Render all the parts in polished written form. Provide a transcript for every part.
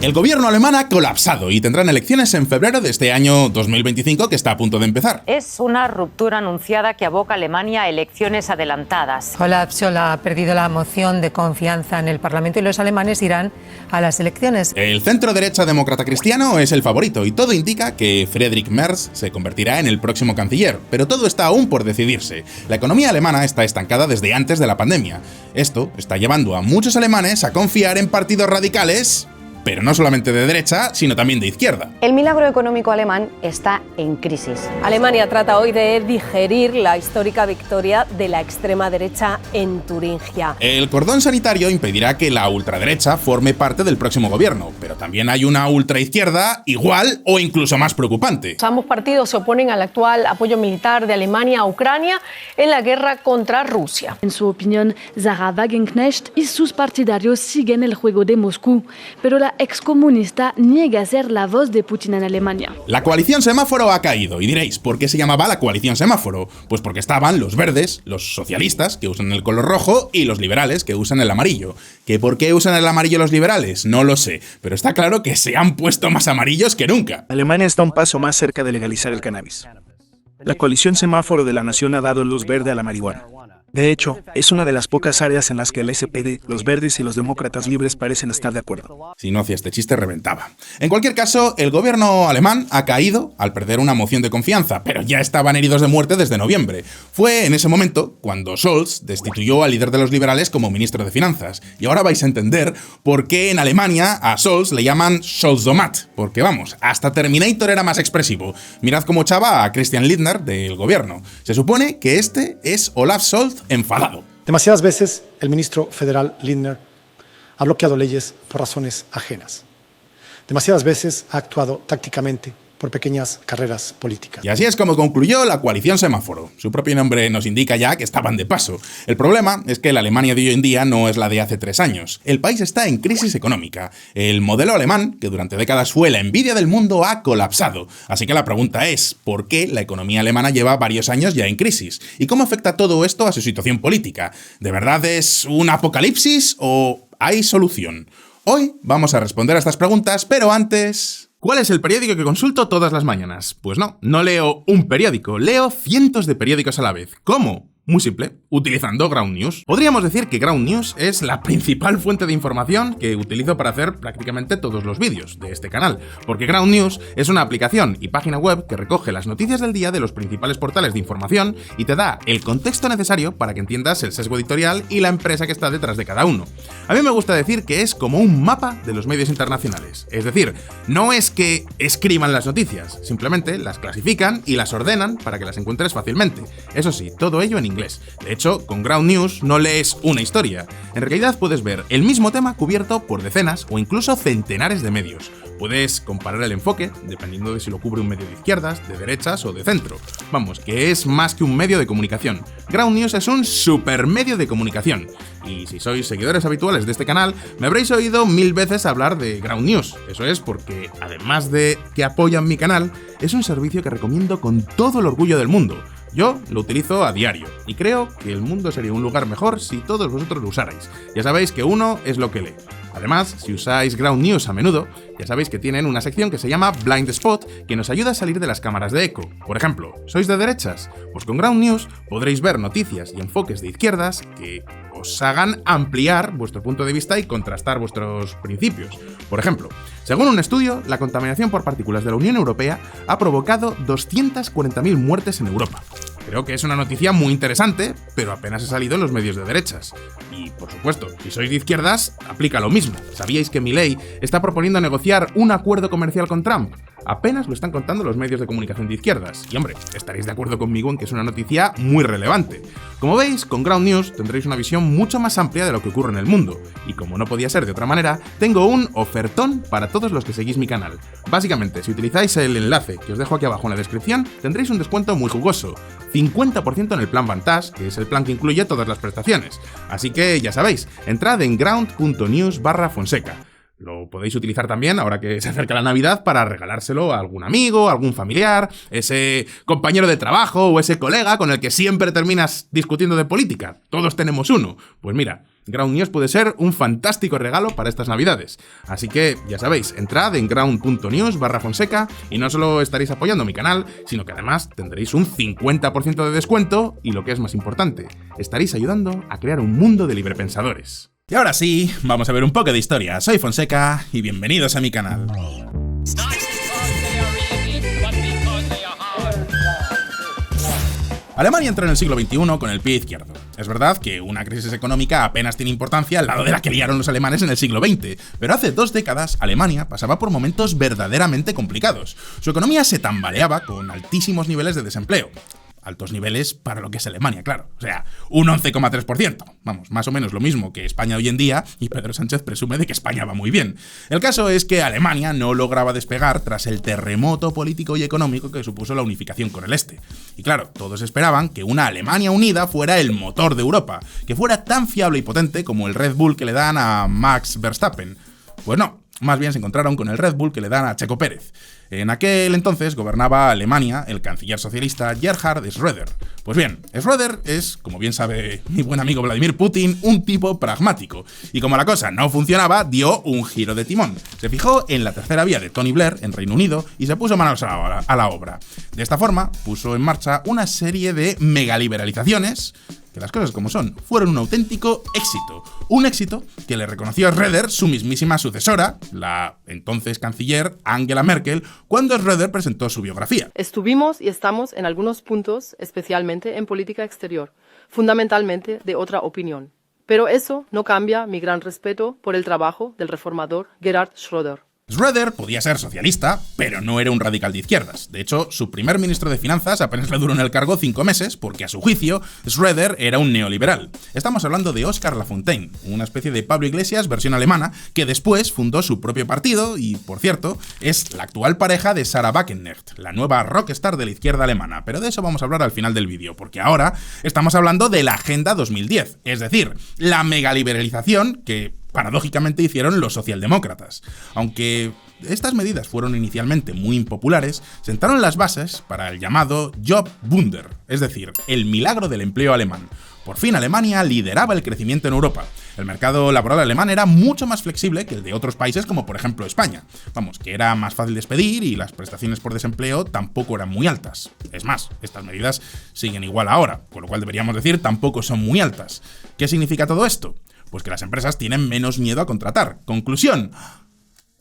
El gobierno alemán ha colapsado y tendrán elecciones en febrero de este año 2025 que está a punto de empezar. Es una ruptura anunciada que aboca a Alemania a elecciones adelantadas. Olaf Scholz ha perdido la moción de confianza en el Parlamento y los alemanes irán a las elecciones. El centro derecha demócrata cristiano es el favorito y todo indica que Friedrich Merz se convertirá en el próximo canciller, pero todo está aún por decidirse. La economía alemana está estancada desde antes de la pandemia. Esto está llevando a muchos alemanes a confiar en partidos radicales, pero no solamente de derecha, sino también de izquierda. El milagro económico alemán está en crisis. Alemania trata hoy de digerir la histórica victoria de la extrema derecha en Turingia. El cordón sanitario impedirá que la ultraderecha forme parte del próximo gobierno, pero también hay una ultraizquierda igual o incluso más preocupante. Ambos partidos se oponen al actual apoyo militar de Alemania a Ucrania en la guerra contra Rusia. En su opinión, Sarah Wagenknecht y sus partidarios siguen el juego de Moscú, pero la excomunista niega a ser la voz de Putin en Alemania. La coalición semáforo ha caído, y diréis, ¿por qué se llamaba la coalición semáforo? Pues porque estaban los verdes, los socialistas, que usan el color rojo, y los liberales, que usan el amarillo. ¿Que por qué usan el amarillo los liberales? No lo sé, pero está claro que se han puesto más amarillos que nunca. Alemania está un paso más cerca de legalizar el cannabis. La coalición semáforo de la nación ha dado luz verde a la marihuana. De hecho, es una de las pocas áreas en las que el SPD, los verdes y los demócratas libres parecen estar de acuerdo. Si no hacía este chiste, reventaba. En cualquier caso, el gobierno alemán ha caído al perder una moción de confianza, pero ya estaban heridos de muerte desde noviembre. Fue en ese momento cuando Scholz destituyó al líder de los liberales como ministro de Finanzas. Y ahora vais a entender por qué en Alemania a Scholz le llaman Scholzomat, porque vamos, hasta Terminator era más expresivo. Mirad cómo echaba a Christian Lindner del gobierno. Se supone que este es Olaf Scholz enfadado. Demasiadas veces el ministro federal Lindner ha bloqueado leyes por razones ajenas. Demasiadas veces ha actuado tácticamente por pequeñas carreras políticas. Y así es como concluyó la coalición semáforo. Su propio nombre nos indica ya que estaban de paso. El problema es que la Alemania de hoy en día no es la de hace 3 años. El país está en crisis económica. El modelo alemán, que durante décadas fue la envidia del mundo, ha colapsado. Así que la pregunta es, ¿por qué la economía alemana lleva varios años ya en crisis? ¿Y cómo afecta todo esto a su situación política? ¿De verdad es un apocalipsis o hay solución? Hoy vamos a responder a estas preguntas, pero antes... ¿Cuál es el periódico que consulto todas las mañanas? Pues no leo un periódico, leo cientos de periódicos a la vez. ¿Cómo? Muy simple, utilizando Ground News. Podríamos decir que Ground News es la principal fuente de información que utilizo para hacer prácticamente todos los vídeos de este canal, porque Ground News es una aplicación y página web que recoge las noticias del día de los principales portales de información y te da el contexto necesario para que entiendas el sesgo editorial y la empresa que está detrás de cada uno. A mí me gusta decir que es como un mapa de los medios internacionales, es decir, no es que escriban las noticias, simplemente las clasifican y las ordenan para que las encuentres fácilmente. Eso sí, todo ello en inglés. De hecho, con Ground News no lees una historia. En realidad puedes ver el mismo tema cubierto por decenas o incluso centenares de medios. Puedes comparar el enfoque, dependiendo de si lo cubre un medio de izquierdas, de derechas o de centro. Vamos, que es más que un medio de comunicación. Ground News es un supermedio de comunicación. Y si sois seguidores habituales de este canal, me habréis oído 1000 veces hablar de Ground News. Eso es porque, además de que apoyan mi canal, es un servicio que recomiendo con todo el orgullo del mundo. Yo lo utilizo a diario y creo que el mundo sería un lugar mejor si todos vosotros lo usarais. Ya sabéis que uno es lo que lee. Además, si usáis Ground News a menudo, ya sabéis que tienen una sección que se llama Blind Spot, que nos ayuda a salir de las cámaras de eco. Por ejemplo, ¿sois de derechas? Pues con Ground News podréis ver noticias y enfoques de izquierdas que os hagan ampliar vuestro punto de vista y contrastar vuestros principios. Por ejemplo, según un estudio, la contaminación por partículas de la Unión Europea ha provocado 240.000 muertes en Europa. Creo que es una noticia muy interesante, pero apenas ha salido en los medios de derechas. Y, por supuesto, si sois de izquierdas, aplica lo mismo. ¿Sabíais que Milei está proponiendo negociar un acuerdo comercial con Trump? Apenas lo están contando los medios de comunicación de izquierdas. Y hombre, estaréis de acuerdo conmigo en que es una noticia muy relevante. Como veis, con Ground News tendréis una visión mucho más amplia de lo que ocurre en el mundo. Y como no podía ser de otra manera, tengo un ofertón para todos los que seguís mi canal. Básicamente, si utilizáis el enlace que os dejo aquí abajo en la descripción, tendréis un descuento muy jugoso. 50% en el plan Vantage, que es el plan que incluye todas las prestaciones. Así que ya sabéis, entrad en ground.news/Fonseca. Lo podéis utilizar también, ahora que se acerca la Navidad, para regalárselo a algún amigo, a algún familiar, ese compañero de trabajo o ese colega con el que siempre terminas discutiendo de política. Todos tenemos uno. Pues mira, Ground News puede ser un fantástico regalo para estas Navidades. Así que, ya sabéis, entrad en ground.news/Fonseca y no solo estaréis apoyando mi canal, sino que además tendréis un 50% de descuento y, lo que es más importante, estaréis ayudando a crear un mundo de librepensadores. Y ahora sí, vamos a ver un poco de historia. Soy Fonseca y bienvenidos a mi canal. Alemania entró en el siglo XXI con el pie izquierdo. Es verdad que una crisis económica apenas tiene importancia al lado de la que liaron los alemanes en el siglo XX, pero hace 2 décadas Alemania pasaba por momentos verdaderamente complicados. Su economía se tambaleaba con altísimos niveles de desempleo. Altos niveles para lo que es Alemania, claro. O sea, un 11,3%. Vamos, más o menos lo mismo que España hoy en día, y Pedro Sánchez presume de que España va muy bien. El caso es que Alemania no lograba despegar tras el terremoto político y económico que supuso la unificación con el Este. Y claro, todos esperaban que una Alemania unida fuera el motor de Europa, que fuera tan fiable y potente como el Red Bull que le dan a Max Verstappen. Pues no, más bien se encontraron con el Red Bull que le dan a Checo Pérez. En aquel entonces gobernaba Alemania el canciller socialista Gerhard Schröder. Pues bien, Schröder es, como bien sabe mi buen amigo Vladimir Putin, un tipo pragmático. Y como la cosa no funcionaba, dio un giro de timón. Se fijó en la tercera vía de Tony Blair en Reino Unido y se puso manos a la obra. De esta forma, puso en marcha una serie de megaliberalizaciones que, las cosas como son, fueron un auténtico éxito. Un éxito que le reconoció a Schröder su mismísima sucesora, la entonces canciller Angela Merkel, cuando Schröder presentó su biografía. Estuvimos y estamos en algunos puntos, especialmente en política exterior, fundamentalmente de otra opinión. Pero eso no cambia mi gran respeto por el trabajo del reformador Gerhard Schröder. Schröder podía ser socialista, pero no era un radical de izquierdas. De hecho, su primer ministro de Finanzas apenas le duró en el cargo 5 meses, porque a su juicio, Schröder era un neoliberal. Estamos hablando de Oskar Lafontaine, una especie de Pablo Iglesias versión alemana, que después fundó su propio partido y, por cierto, es la actual pareja de Sarah Wagenknecht, la nueva rockstar de la izquierda alemana. Pero de eso vamos a hablar al final del vídeo, porque ahora estamos hablando de la Agenda 2010, es decir, la megaliberalización que paradójicamente hicieron los socialdemócratas. Aunque estas medidas fueron inicialmente muy impopulares, sentaron las bases para el llamado Jobwunder, es decir, el milagro del empleo alemán. Por fin Alemania lideraba el crecimiento en Europa. El mercado laboral alemán era mucho más flexible que el de otros países como por ejemplo España. Vamos, que era más fácil despedir y las prestaciones por desempleo tampoco eran muy altas. Es más, estas medidas siguen igual ahora, con lo cual deberíamos decir tampoco son muy altas. ¿Qué significa todo esto? Pues que las empresas tienen menos miedo a contratar. Conclusión,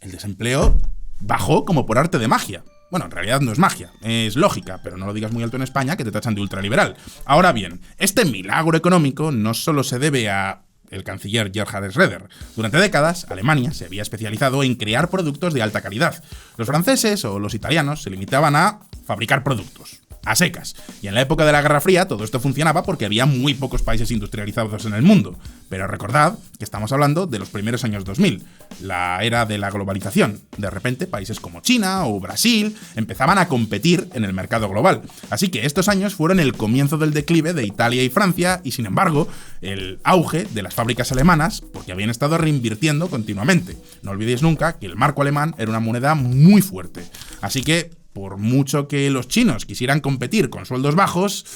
el desempleo bajó como por arte de magia. Bueno, en realidad no es magia, es lógica, pero no lo digas muy alto en España que te tachan de ultraliberal. Ahora bien, este milagro económico no solo se debe a el canciller Gerhard Schröder. Durante décadas, Alemania se había especializado en crear productos de alta calidad. Los franceses o los italianos se limitaban a fabricar productos a secas. Y en la época de la Guerra Fría todo esto funcionaba porque había muy pocos países industrializados en el mundo. Pero recordad que estamos hablando de los primeros años 2000, la era de la globalización. De repente países como China o Brasil empezaban a competir en el mercado global. Así que estos años fueron el comienzo del declive de Italia y Francia y, sin embargo, el auge de las fábricas alemanas porque habían estado reinvirtiendo continuamente. No olvidéis nunca que el marco alemán era una moneda muy fuerte. Así que, por mucho que los chinos quisieran competir con sueldos bajos,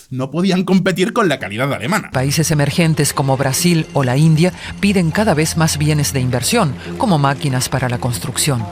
no podían competir con la calidad alemana. Países emergentes como Brasil o la India piden cada vez más bienes de inversión, como máquinas para la construcción.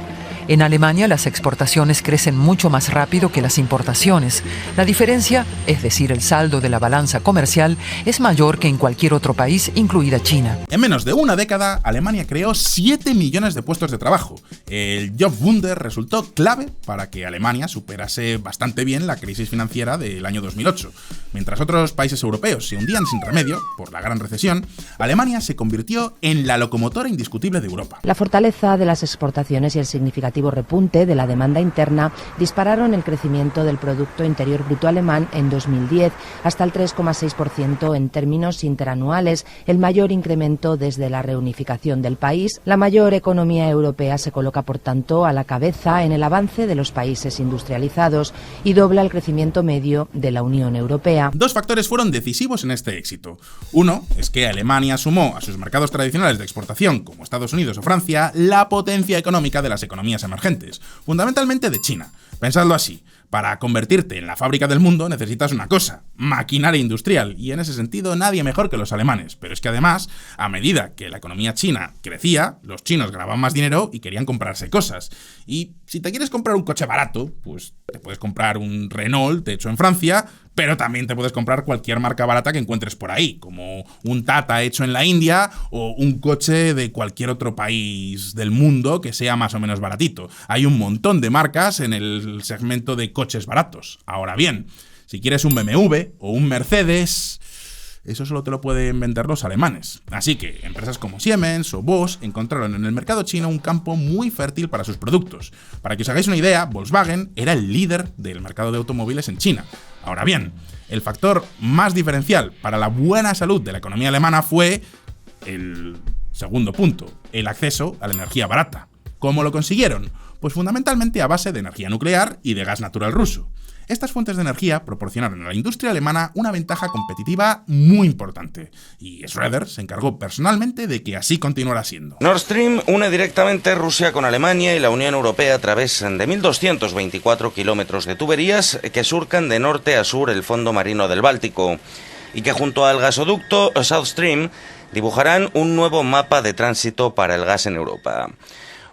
En Alemania las exportaciones crecen mucho más rápido que las importaciones. La diferencia, es decir, el saldo de la balanza comercial, es mayor que en cualquier otro país, incluida China. En menos de una década, Alemania creó 7 millones de puestos de trabajo. El Jobwunder resultó clave para que Alemania superase bastante bien la crisis financiera del año 2008. Mientras otros países europeos se hundían sin remedio por la gran recesión, Alemania se convirtió en la locomotora indiscutible de Europa. La fortaleza de las exportaciones y el significativo repunte de la demanda interna dispararon el crecimiento del Producto Interior Bruto alemán en 2010 hasta el 3,6% en términos interanuales, el mayor incremento desde la reunificación del país. La mayor economía europea se coloca, por tanto, a la cabeza en el avance de los países industrializados y dobla el crecimiento medio de la Unión Europea. Europea. Dos factores fueron decisivos en este éxito. Uno es que Alemania sumó a sus mercados tradicionales de exportación, como Estados Unidos o Francia, la potencia económica de las economías emergentes, fundamentalmente de China. Pensadlo así. Para convertirte en la fábrica del mundo necesitas una cosa, maquinaria industrial, y en ese sentido nadie mejor que los alemanes. Pero es que además, a medida que la economía china crecía, los chinos ganaban más dinero y querían comprarse cosas. Y si te quieres comprar un coche barato, pues te puedes comprar un Renault hecho en Francia, pero también te puedes comprar cualquier marca barata que encuentres por ahí, como un Tata hecho en la India o un coche de cualquier otro país del mundo que sea más o menos baratito. Hay un montón de marcas en el segmento de coches baratos. Ahora bien, si quieres un BMW o un Mercedes, eso solo te lo pueden vender los alemanes. Así que empresas como Siemens o Bosch encontraron en el mercado chino un campo muy fértil para sus productos. Para que os hagáis una idea, Volkswagen era el líder del mercado de automóviles en China. Ahora bien, el factor más diferencial para la buena salud de la economía alemana fue el segundo punto, el acceso a la energía barata. ¿Cómo lo consiguieron? Pues fundamentalmente a base de energía nuclear y de gas natural ruso. Estas fuentes de energía proporcionaron a la industria alemana una ventaja competitiva muy importante, y Schröder se encargó personalmente de que así continuara siendo. Nord Stream une directamente Rusia con Alemania y la Unión Europea a través de 1.224 kilómetros de tuberías que surcan de norte a sur el fondo marino del Báltico, y que junto al gasoducto South Stream dibujarán un nuevo mapa de tránsito para el gas en Europa.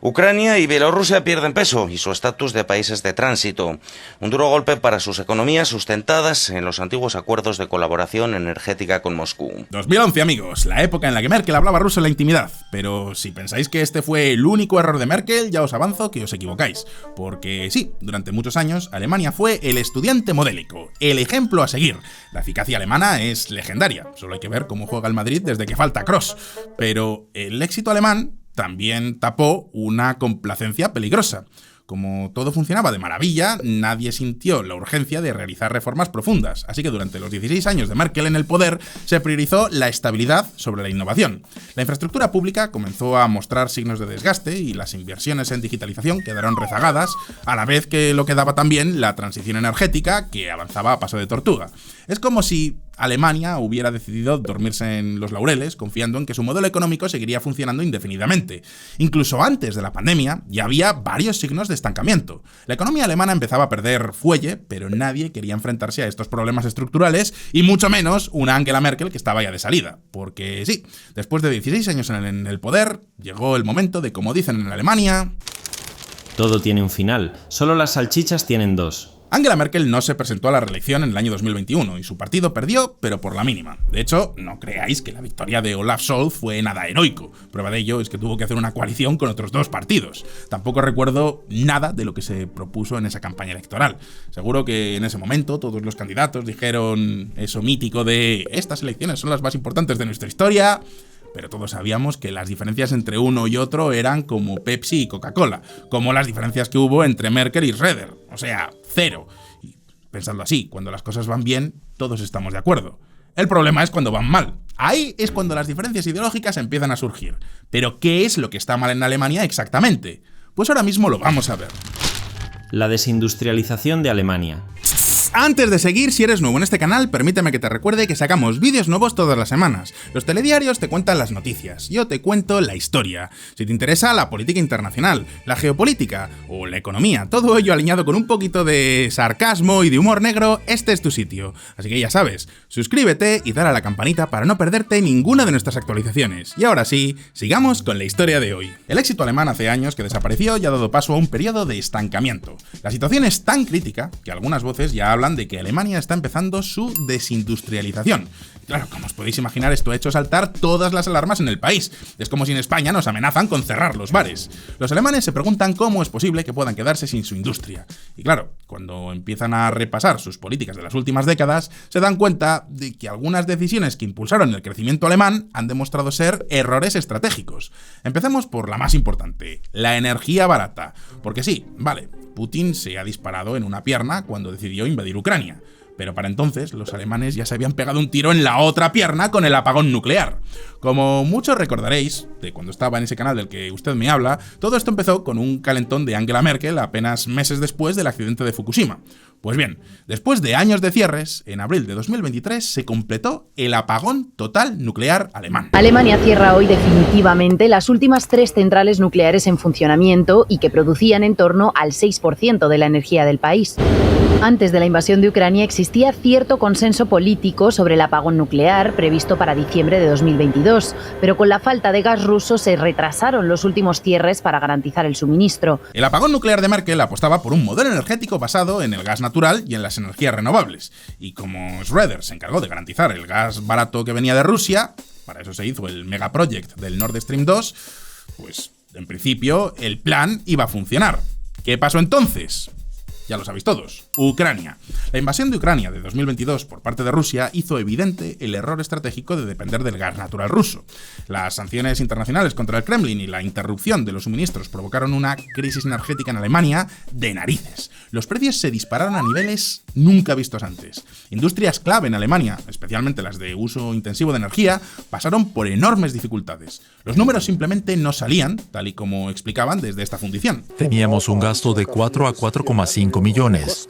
Ucrania y Bielorrusia pierden peso y su estatus de países de tránsito. Un duro golpe para sus economías sustentadas en los antiguos acuerdos de colaboración energética con Moscú. 2011, amigos, la época en la que Merkel hablaba ruso en la intimidad. Pero si pensáis que este fue el único error de Merkel, ya os avanzo que os equivocáis. Porque sí, durante muchos años Alemania fue el estudiante modélico, el ejemplo a seguir. La eficacia alemana es legendaria, solo hay que ver cómo juega el Madrid desde que falta Kroos. Pero el éxito alemán también tapó una complacencia peligrosa. Como todo funcionaba de maravilla, nadie sintió la urgencia de realizar reformas profundas, así que durante los 16 años de Merkel en el poder se priorizó la estabilidad sobre la innovación. La infraestructura pública comenzó a mostrar signos de desgaste y las inversiones en digitalización quedaron rezagadas, a la vez que lo quedaba también la transición energética, que avanzaba a paso de tortuga. Es como si Alemania hubiera decidido dormirse en los laureles, confiando en que su modelo económico seguiría funcionando indefinidamente. Incluso antes de la pandemia ya había varios signos de estancamiento. La economía alemana empezaba a perder fuelle, pero nadie quería enfrentarse a estos problemas estructurales, y mucho menos una Angela Merkel que estaba ya de salida. Porque sí, después de 16 años en el poder, llegó el momento de, como dicen en Alemania... Todo tiene un final, solo las salchichas tienen dos. Angela Merkel no se presentó a la reelección en el año 2021 y su partido perdió, pero por la mínima. De hecho, no creáis que la victoria de Olaf Scholz fue nada heroico. Prueba de ello es que tuvo que hacer una coalición con otros dos partidos. Tampoco recuerdo nada de lo que se propuso en esa campaña electoral. Seguro que en ese momento todos los candidatos dijeron eso mítico de «estas elecciones son las más importantes de nuestra historia», pero todos sabíamos que las diferencias entre uno y otro eran como Pepsi y Coca-Cola, como las diferencias que hubo entre Merkel y Schröder, o sea, cero. Y pensadlo así, cuando las cosas van bien, todos estamos de acuerdo. El problema es cuando van mal. Ahí es cuando las diferencias ideológicas empiezan a surgir. Pero, ¿qué es lo que está mal en Alemania exactamente? Pues ahora mismo lo vamos a ver. La desindustrialización de Alemania. Antes de seguir, si eres nuevo en este canal, permíteme que te recuerde que sacamos vídeos nuevos todas las semanas. Los telediarios te cuentan las noticias, yo te cuento la historia. Si te interesa la política internacional, la geopolítica o la economía, todo ello alineado con un poquito de sarcasmo y de humor negro, este es tu sitio. Así que ya sabes, suscríbete y dale a la campanita para no perderte ninguna de nuestras actualizaciones. Y ahora sí, sigamos con la historia de hoy. El éxito alemán hace años que desapareció y ha dado paso a un periodo de estancamiento. La situación es tan crítica que algunas voces ya hablan de que Alemania está empezando su desindustrialización. Claro, como os podéis imaginar, esto ha hecho saltar todas las alarmas en el país. Es como si en España nos amenazan con cerrar los bares. Los alemanes se preguntan cómo es posible que puedan quedarse sin su industria. Y claro, cuando empiezan a repasar sus políticas de las últimas décadas, se dan cuenta de que algunas decisiones que impulsaron el crecimiento alemán han demostrado ser errores estratégicos. Empecemos por la más importante, la energía barata. Porque sí, vale, Putin se ha disparado en una pierna cuando decidió invadir Ucrania. Pero para entonces los alemanes ya se habían pegado un tiro en la otra pierna con el apagón nuclear. Como muchos recordaréis, de cuando estaba en ese canal del que usted me habla, todo esto empezó con un calentón de Angela Merkel apenas meses después del accidente de Fukushima. Pues bien, después de años de cierres, en abril de 2023 se completó el apagón total nuclear alemán. Alemania cierra hoy definitivamente las últimas 3 centrales nucleares en funcionamiento y que producían en torno al 6% de la energía del país. Antes de la invasión de Ucrania existía cierto consenso político sobre el apagón nuclear previsto para diciembre de 2022, pero con la falta de gas ruso se retrasaron los últimos cierres para garantizar el suministro. El apagón nuclear de Merkel apostaba por un modelo energético basado en el gas natural y en las energías renovables. Y como Schröder se encargó de garantizar el gas barato que venía de Rusia, para eso se hizo el megaproject del Nord Stream 2, pues en principio el plan iba a funcionar. ¿Qué pasó entonces? Ya lo sabéis todos, Ucrania. La invasión de Ucrania de 2022 por parte de Rusia hizo evidente el error estratégico de depender del gas natural ruso. Las sanciones internacionales contra el Kremlin y la interrupción de los suministros provocaron una crisis energética en Alemania de narices. Los precios se dispararon a niveles nunca vistos antes. Industrias clave en Alemania, especialmente las de uso intensivo de energía, pasaron por enormes dificultades. Los números simplemente no salían, tal y como explicaban desde esta fundición. Teníamos un gasto de 4 a 4,5 millones.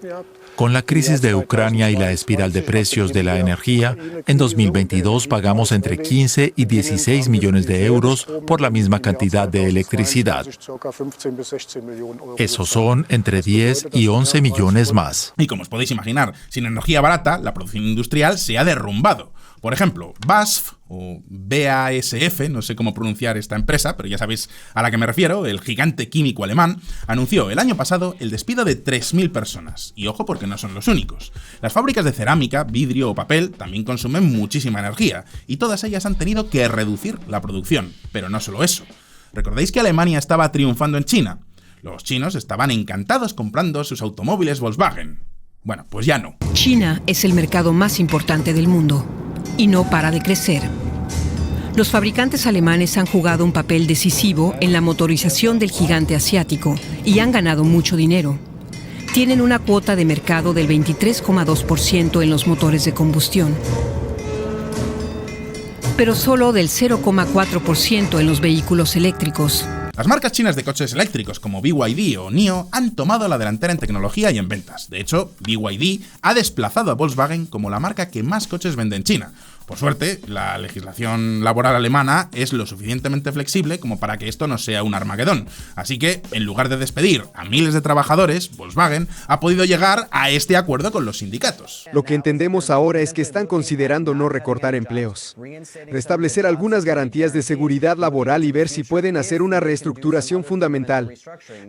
Con la crisis de Ucrania y la espiral de precios de la energía, en 2022 pagamos entre 15 y 16 millones de euros por la misma cantidad de electricidad. Esos son entre 10 y 11 millones más. Y como os podéis imaginar, sin energía barata, la producción industrial se ha derrumbado. Por ejemplo, BASF, o BASF, no sé cómo pronunciar esta empresa, pero ya sabéis a la que me refiero, el gigante químico alemán, anunció el año pasado el despido de 3.000 personas. Y ojo, porque no son los únicos. Las fábricas de cerámica, vidrio o papel también consumen muchísima energía, y todas ellas han tenido que reducir la producción. Pero no solo eso. ¿Recordáis que Alemania estaba triunfando en China? Los chinos estaban encantados comprando sus automóviles Volkswagen. Bueno, pues ya no. China es el mercado más importante del mundo y no para de crecer. Los fabricantes alemanes han jugado un papel decisivo en la motorización del gigante asiático y han ganado mucho dinero. Tienen una cuota de mercado del 23,2% en los motores de combustión, pero solo del 0,4% en los vehículos eléctricos. Las marcas chinas de coches eléctricos como BYD o NIO han tomado la delantera en tecnología y en ventas. De hecho, BYD ha desplazado a Volkswagen como la marca que más coches vende en China. Por suerte, la legislación laboral alemana es lo suficientemente flexible como para que esto no sea un Armagedón. Así que, en lugar de despedir a miles de trabajadores, Volkswagen ha podido llegar a este acuerdo con los sindicatos. Lo que entendemos ahora es que están considerando no recortar empleos, restablecer algunas garantías de seguridad laboral y ver si pueden hacer una reestructuración fundamental,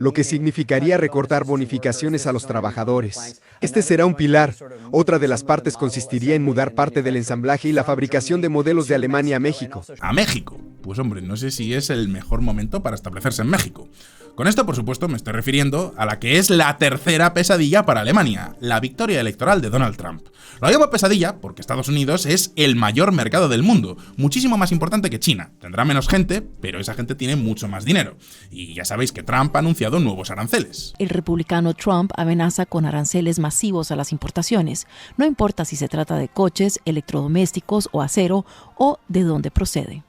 lo que significaría recortar bonificaciones a los trabajadores. Este será un pilar. Otra de las partes consistiría en mudar parte del ensamblaje y la fabricación de modelos de Alemania a México. ¿A México? Pues hombre, no sé si es el mejor momento para establecerse en México. Con esto, por supuesto, me estoy refiriendo a la que es la tercera pesadilla para Alemania, la victoria electoral de Donald Trump. Lo llamo pesadilla porque Estados Unidos es el mayor mercado del mundo, muchísimo más importante que China. Tendrá menos gente, pero esa gente tiene mucho más dinero. Y ya sabéis que Trump ha anunciado nuevos aranceles. El republicano Trump amenaza con aranceles masivos a las importaciones, no importa si se trata de coches, electrodomésticos o acero o de dónde procede.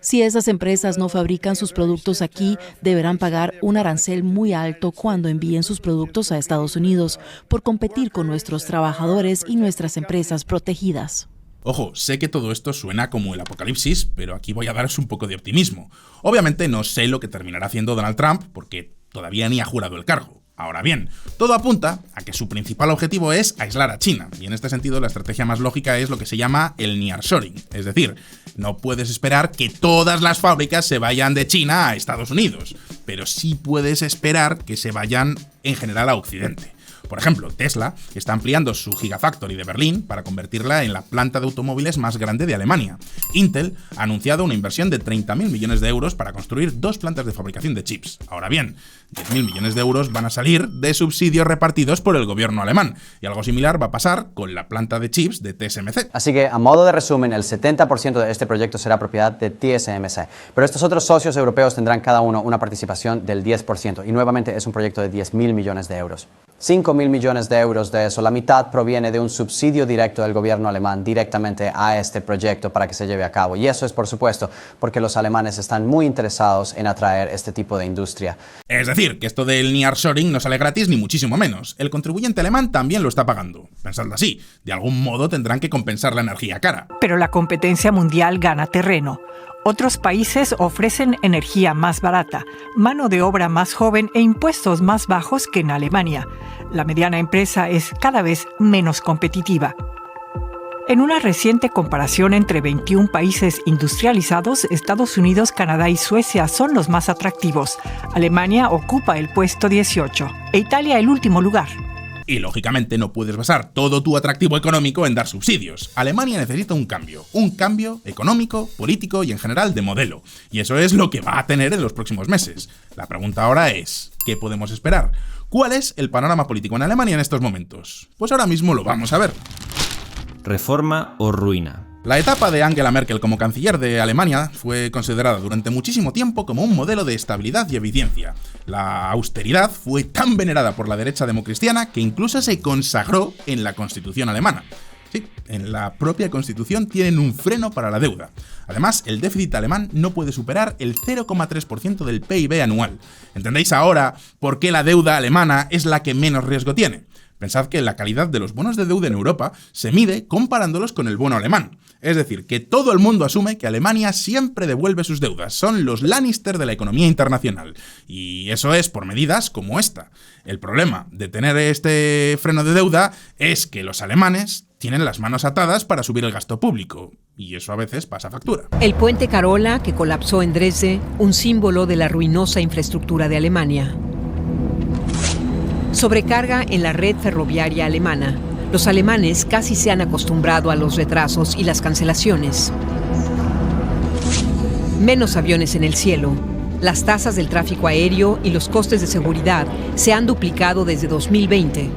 Si esas empresas no fabrican sus productos aquí, deberán pagar un arancel muy alto cuando envíen sus productos a Estados Unidos por competir con nuestros trabajadores y nuestras empresas protegidas. Ojo, sé que todo esto suena como el apocalipsis, pero aquí voy a daros un poco de optimismo. Obviamente no sé lo que terminará haciendo Donald Trump, porque todavía ni ha jurado el cargo. Ahora bien, todo apunta a que su principal objetivo es aislar a China, y en este sentido la estrategia más lógica es lo que se llama el nearshoring, es decir, no puedes esperar que todas las fábricas se vayan de China a Estados Unidos, pero sí puedes esperar que se vayan en general a Occidente. Por ejemplo, Tesla está ampliando su Gigafactory de Berlín para convertirla en la planta de automóviles más grande de Alemania. Intel ha anunciado una inversión de 30.000 millones de euros para construir 2 plantas de fabricación de chips. Ahora bien, 10.000 millones de euros van a salir de subsidios repartidos por el gobierno alemán, y algo similar va a pasar con la planta de chips de TSMC. Así que, a modo de resumen, el 70% de este proyecto será propiedad de TSMC, pero estos otros socios europeos tendrán cada uno una participación del 10%, y nuevamente es un proyecto de 10.000 millones de euros. 5 5.000 millones de euros de eso. La mitad proviene de un subsidio directo del gobierno alemán directamente a este proyecto para que se lleve a cabo. Y eso es, por supuesto, porque los alemanes están muy interesados en atraer este tipo de industria. Es decir, que esto del nearshoring no sale gratis ni muchísimo menos. El contribuyente alemán también lo está pagando. Pensadlo así, de algún modo tendrán que compensar la energía cara. Pero la competencia mundial gana terreno. Otros países ofrecen energía más barata, mano de obra más joven e impuestos más bajos que en Alemania. La mediana empresa es cada vez menos competitiva. En una reciente comparación entre 21 países industrializados, Estados Unidos, Canadá y Suecia son los más atractivos. Alemania ocupa el puesto 18 e Italia el último lugar. Y lógicamente no puedes basar todo tu atractivo económico en dar subsidios. Alemania necesita un cambio económico, político y en general de modelo. Y eso es lo que va a tener en los próximos meses. La pregunta ahora es, ¿qué podemos esperar? ¿Cuál es el panorama político en Alemania en estos momentos? Pues ahora mismo lo vamos a ver. Reforma o ruina. La etapa de Angela Merkel como canciller de Alemania fue considerada durante muchísimo tiempo como un modelo de estabilidad y eficiencia. La austeridad fue tan venerada por la derecha democristiana que incluso se consagró en la Constitución alemana. Sí, en la propia Constitución tienen un freno para la deuda. Además, el déficit alemán no puede superar el 0,3% del PIB anual. ¿Entendéis ahora por qué la deuda alemana es la que menos riesgo tiene? Pensad que la calidad de los bonos de deuda en Europa se mide comparándolos con el bono alemán. Es decir, que todo el mundo asume que Alemania siempre devuelve sus deudas. Son los Lannister de la economía internacional. Y eso es por medidas como esta. El problema de tener este freno de deuda es que los alemanes tienen las manos atadas para subir el gasto público. Y eso a veces pasa factura. El puente Carola, que colapsó en Dresde, un símbolo de la ruinosa infraestructura de Alemania. Sobrecarga en la red ferroviaria alemana. Los alemanes casi se han acostumbrado a los retrasos y las cancelaciones. Menos aviones en el cielo. Las tasas del tráfico aéreo y los costes de seguridad se han duplicado desde 2020.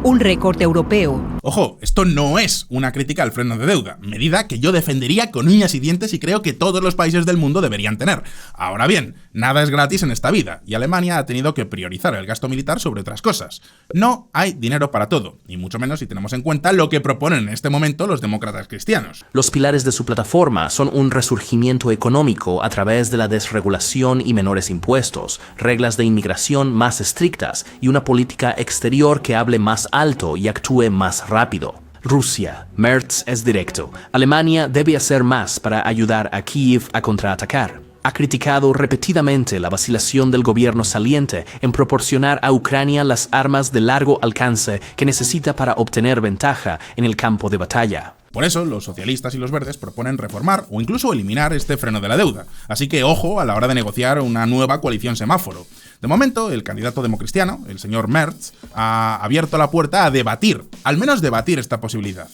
Un récord europeo. Ojo, esto no es una crítica al freno de deuda, medida que yo defendería con uñas y dientes y creo que todos los países del mundo deberían tener. Ahora bien, nada es gratis en esta vida, y Alemania ha tenido que priorizar el gasto militar sobre otras cosas. No hay dinero para todo, y mucho menos si tenemos en cuenta lo que proponen en este momento los demócratas cristianos. Los pilares de su plataforma son un resurgimiento económico a través de la desregulación y menores impuestos, reglas de inmigración más estrictas y una política exterior que hable más alto y actúe más rápido. Rusia. Merz es directo. Alemania debe hacer más para ayudar a Kiev a contraatacar. Ha criticado repetidamente la vacilación del gobierno saliente en proporcionar a Ucrania las armas de largo alcance que necesita para obtener ventaja en el campo de batalla. Por eso, los socialistas y los verdes proponen reformar o incluso eliminar este freno de la deuda. Así que ojo a la hora de negociar una nueva coalición semáforo. De momento, el candidato democristiano, el señor Merz, ha abierto la puerta a debatir, al menos debatir esta posibilidad.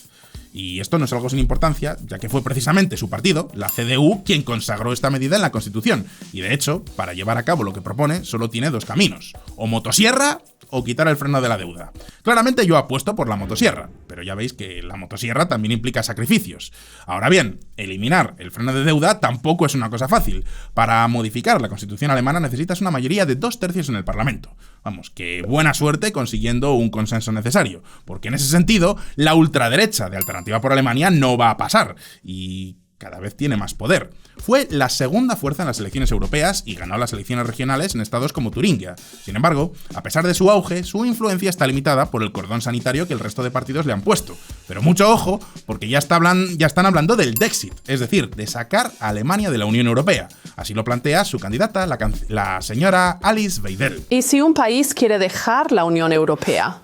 Y esto no es algo sin importancia, ya que fue precisamente su partido, la CDU, quien consagró esta medida en la Constitución. Y de hecho, para llevar a cabo lo que propone, solo tiene dos caminos: o motosierra o quitar el freno de la deuda. Claramente yo apuesto por la motosierra, pero ya veis que la motosierra también implica sacrificios. Ahora bien, eliminar el freno de deuda tampoco es una cosa fácil. Para modificar la Constitución alemana necesitas una mayoría de 2/3 en el Parlamento. Vamos, que buena suerte consiguiendo un consenso necesario, porque en ese sentido, la ultraderecha de Alternativa por Alemania no va a pasar, y cada vez tiene más poder. Fue la segunda fuerza en las elecciones europeas y ganó las elecciones regionales en estados como Turingia. Sin embargo, a pesar de su auge, su influencia está limitada por el cordón sanitario que el resto de partidos le han puesto. Pero mucho ojo, porque ya están hablando del Dexit, es decir, de sacar a Alemania de la Unión Europea. Así lo plantea su candidata, la señora Alice Weidel. Y si un país quiere dejar la Unión Europea,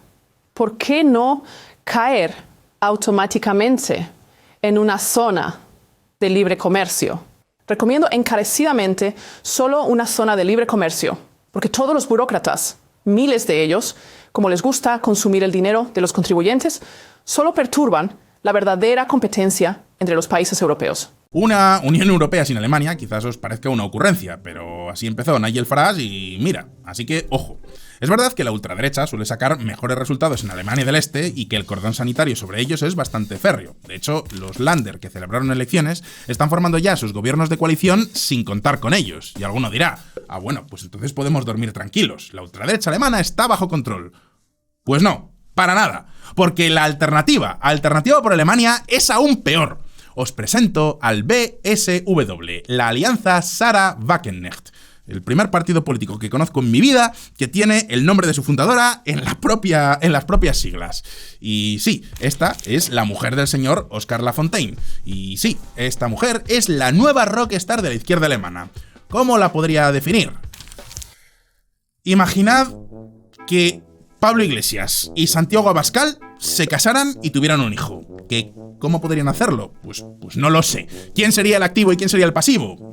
¿por qué no caer automáticamente en una zona de libre comercio? Recomiendo encarecidamente solo una zona de libre comercio, porque todos los burócratas, miles de ellos, como les gusta consumir el dinero de los contribuyentes, solo perturban la verdadera competencia entre los países europeos. Una Unión Europea sin Alemania quizás os parezca una ocurrencia, pero así empezó Nigel Farage y mira, así que ojo. Es verdad que la ultraderecha suele sacar mejores resultados en Alemania del Este y que el cordón sanitario sobre ellos es bastante férreo. De hecho, los Länder que celebraron elecciones están formando ya sus gobiernos de coalición sin contar con ellos. Y alguno dirá, bueno, pues entonces podemos dormir tranquilos. La ultraderecha alemana está bajo control. Pues no, para nada, porque la alternativa por Alemania es aún peor. Os presento al BSW, la Alianza Sarah Wagenknecht, el primer partido político que conozco en mi vida que tiene el nombre de su fundadora en las propias siglas. Y sí, esta es la mujer del señor Oskar Lafontaine. Y sí, esta mujer es la nueva rockstar de la izquierda alemana. ¿Cómo la podría definir? Imaginad que Pablo Iglesias y Santiago Abascal se casaran y tuvieran un hijo. ¿Cómo podrían hacerlo? Pues no lo sé. ¿Quién sería el activo y quién sería el pasivo?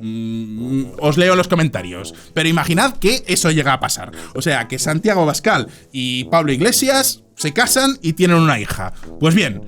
Os leo en los comentarios. Pero imaginad que eso llega a pasar. O sea, que Santiago Abascal y Pablo Iglesias se casan y tienen una hija. Pues bien,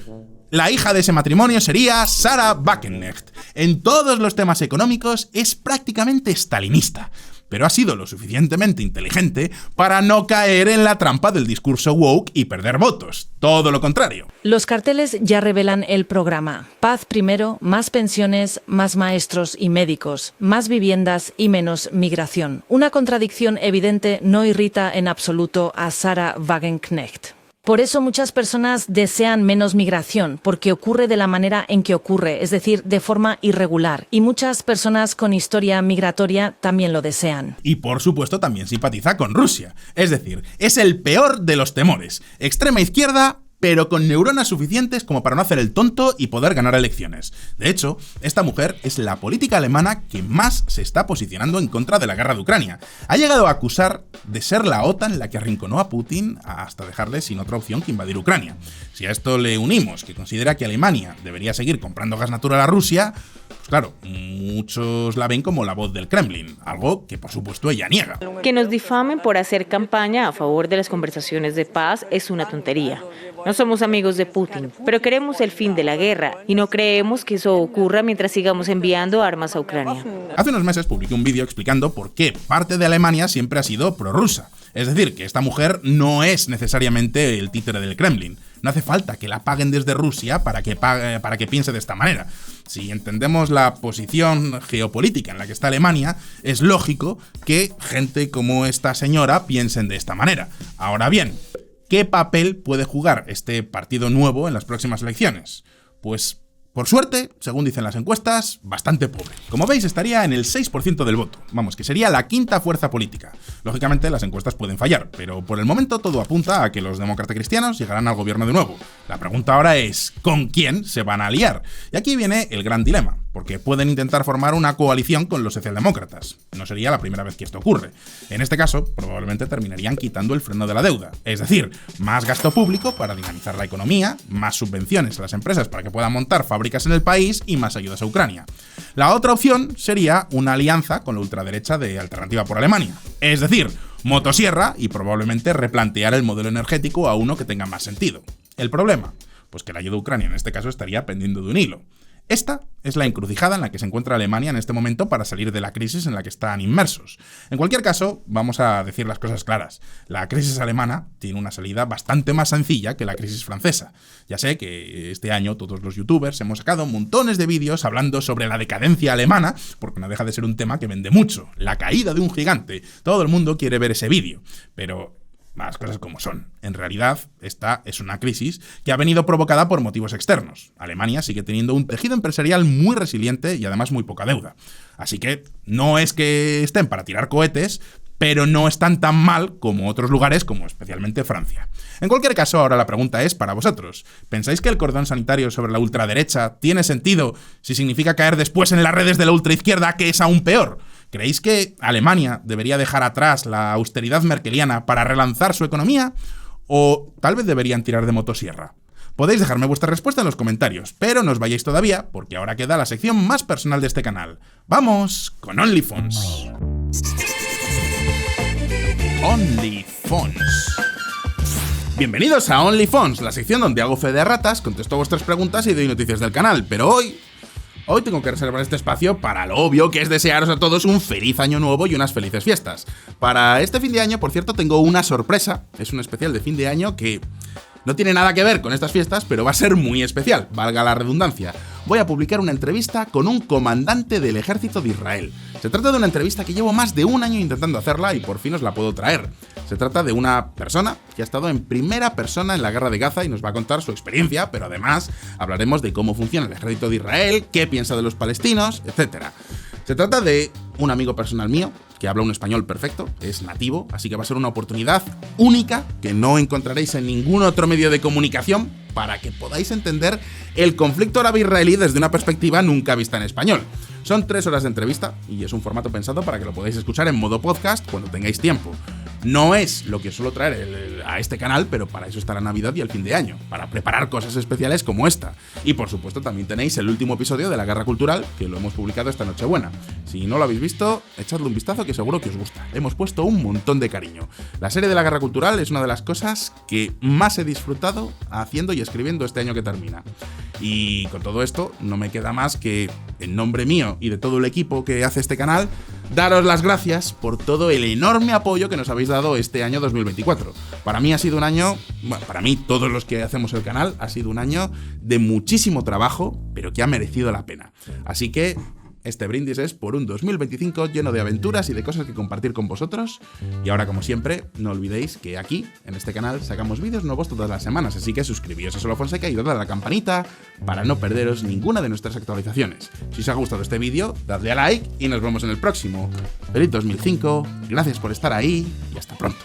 la hija de ese matrimonio sería Sarah Wagenknecht. En todos los temas económicos es prácticamente stalinista, pero ha sido lo suficientemente inteligente para no caer en la trampa del discurso woke y perder votos. Todo lo contrario. Los carteles ya revelan el programa. Paz primero, más pensiones, más maestros y médicos, más viviendas y menos migración. Una contradicción evidente no irrita en absoluto a Sarah Wagenknecht. Por eso muchas personas desean menos migración, porque ocurre de la manera en que ocurre, es decir, de forma irregular. Y muchas personas con historia migratoria también lo desean. Y por supuesto también simpatiza con Rusia. Es decir, es el peor de los temores. Extrema izquierda, pero con neuronas suficientes como para no hacer el tonto y poder ganar elecciones. De hecho, esta mujer es la política alemana que más se está posicionando en contra de la guerra de Ucrania. Ha llegado a acusar de ser la OTAN la que arrinconó a Putin hasta dejarle sin otra opción que invadir Ucrania. Si a esto le unimos que considera que Alemania debería seguir comprando gas natural a Rusia, pues claro, muchos la ven como la voz del Kremlin, algo que por supuesto ella niega. Que nos difamen por hacer campaña a favor de las conversaciones de paz es una tontería. No somos amigos de Putin, pero queremos el fin de la guerra y no creemos que eso ocurra mientras sigamos enviando armas a Ucrania. Hace unos meses publiqué un vídeo explicando por qué parte de Alemania siempre ha sido prorrusa. Es decir, que esta mujer no es necesariamente el títere del Kremlin. No hace falta que la paguen desde Rusia para que piense de esta manera. Si entendemos la posición geopolítica en la que está Alemania, es lógico que gente como esta señora piensen de esta manera. Ahora bien, ¿qué papel puede jugar este partido nuevo en las próximas elecciones? Pues, por suerte, según dicen las encuestas, bastante pobre. Como veis, estaría en el 6% del voto. Vamos, que sería la quinta fuerza política. Lógicamente, las encuestas pueden fallar, pero por el momento todo apunta a que los demócratas cristianos llegarán al gobierno de nuevo. La pregunta ahora es, ¿con quién se van a aliar? Y aquí viene el gran dilema, porque pueden intentar formar una coalición con los socialdemócratas. No sería la primera vez que esto ocurre. En este caso, probablemente terminarían quitando el freno de la deuda. Es decir, más gasto público para dinamizar la economía, más subvenciones a las empresas para que puedan montar fábricas en el país y más ayudas a Ucrania. La otra opción sería una alianza con la ultraderecha de Alternativa por Alemania. Es decir, motosierra y probablemente replantear el modelo energético a uno que tenga más sentido. ¿El problema? Pues que la ayuda a Ucrania en este caso estaría pendiendo de un hilo. Esta es la encrucijada en la que se encuentra Alemania en este momento para salir de la crisis en la que están inmersos. En cualquier caso, vamos a decir las cosas claras. La crisis alemana tiene una salida bastante más sencilla que la crisis francesa. Ya sé que este año todos los youtubers hemos sacado montones de vídeos hablando sobre la decadencia alemana, porque no deja de ser un tema que vende mucho. La caída de un gigante. Todo el mundo quiere ver ese vídeo. Pero las cosas como son. En realidad, esta es una crisis que ha venido provocada por motivos externos. Alemania sigue teniendo un tejido empresarial muy resiliente y además muy poca deuda. Así que no es que estén para tirar cohetes, pero no están tan mal como otros lugares, como especialmente Francia. En cualquier caso, ahora la pregunta es para vosotros. ¿Pensáis que el cordón sanitario sobre la ultraderecha tiene sentido si significa caer después en las redes de la ultraizquierda, que es aún peor? ¿Creéis que Alemania debería dejar atrás la austeridad merkeliana para relanzar su economía? ¿O tal vez deberían tirar de motosierra? Podéis dejarme vuestra respuesta en los comentarios, pero no os vayáis todavía, porque ahora queda la sección más personal de este canal. ¡Vamos con OnlyFons! OnlyFons. Bienvenidos a OnlyFons, la sección donde hago fe de ratas, contesto vuestras preguntas y doy noticias del canal, pero hoy tengo que reservar este espacio para lo obvio, que es desearos a todos un feliz año nuevo y unas felices fiestas. Para este fin de año, por cierto, tengo una sorpresa. Es un especial de fin de año que no tiene nada que ver con estas fiestas, pero va a ser muy especial, valga la redundancia. Voy a publicar una entrevista con un comandante del ejército de Israel. Se trata de una entrevista que llevo más de un año intentando hacerla y por fin os la puedo traer. Se trata de una persona que ha estado en primera persona en la guerra de Gaza y nos va a contar su experiencia, pero además hablaremos de cómo funciona el ejército de Israel, qué piensa de los palestinos, etc. Se trata de un amigo personal mío que habla un español perfecto, es nativo, así que va a ser una oportunidad única que no encontraréis en ningún otro medio de comunicación para que podáis entender el conflicto árabe-israelí desde una perspectiva nunca vista en español. Son 3 horas de entrevista y es un formato pensado para que lo podáis escuchar en modo podcast cuando tengáis tiempo. No es lo que suelo traer a este canal, pero para eso está la Navidad y el fin de año, para preparar cosas especiales como esta. Y por supuesto también tenéis el último episodio de La Guerra Cultural, que lo hemos publicado esta Nochebuena. Si no lo habéis visto, echadle un vistazo que seguro que os gusta. Le hemos puesto un montón de cariño. La serie de La Guerra Cultural es una de las cosas que más he disfrutado haciendo y escribiendo este año que termina. Y con todo esto, no me queda más que, en nombre mío y de todo el equipo que hace este canal, daros las gracias por todo el enorme apoyo que nos habéis dado este año 2024. Para mí ha sido un año, bueno, para mí, todos los que hacemos el canal, ha sido un año de muchísimo trabajo, pero que ha merecido la pena. Así que este brindis es por un 2025 lleno de aventuras y de cosas que compartir con vosotros. Y ahora, como siempre, no olvidéis que aquí, en este canal, sacamos vídeos nuevos todas las semanas, así que suscribíos a Solo Fonseca y dadle a la campanita para no perderos ninguna de nuestras actualizaciones. Si os ha gustado este vídeo, dadle a like y nos vemos en el próximo. Feliz 2005, gracias por estar ahí y hasta pronto.